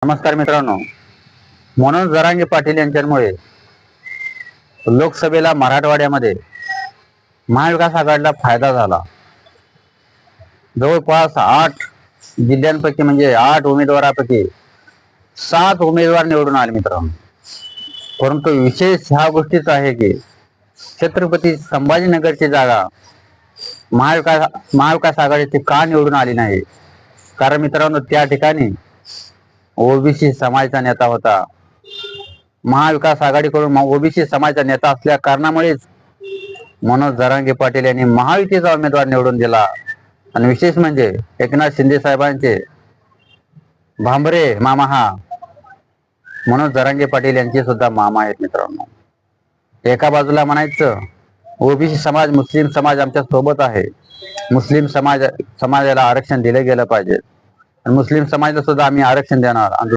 नमस्कार मित्रांनो, मनोज जरांगे पाटील यांच्यामुळे लोकसभेला मराठवाड्यामध्ये महाविकास आघाडीला फायदा झाला. जवळपास 8 जिल्ह्यांपैकी म्हणजे 8 उमेदवारापैकी 7 उमेदवार निवडून आले मित्रांनो. परंतु विशेष ह्या गोष्टीच आहे की छत्रपती संभाजीनगरची जागा महाविकास आघाडीची का निवडून आली नाही? कारण मित्रांनो, त्या ठिकाणी ओबीसी समाजाचा नेता होता. महाविकास आघाडीकडून ओबीसी समाजाचा नेता असल्या कारणामुळेच मनोज जरांगे पाटील यांनी महायुतीचा उमेदवार निवडून दिला. आणि विशेष म्हणजे एकनाथ शिंदे साहेबांचे भांबरे मामा हा मनोज जरांगे पाटील यांचे सुद्धा मामा आहेत मित्रांनो. एका बाजूला म्हणायचं ओबीसी समाज, मुस्लिम समाज आमच्या सोबत आहे, मुस्लिम समाजाला आरक्षण दिले गेलं पाहिजे आणि मुस्लिम समाजाला सुद्धा आम्ही आरक्षण देणार.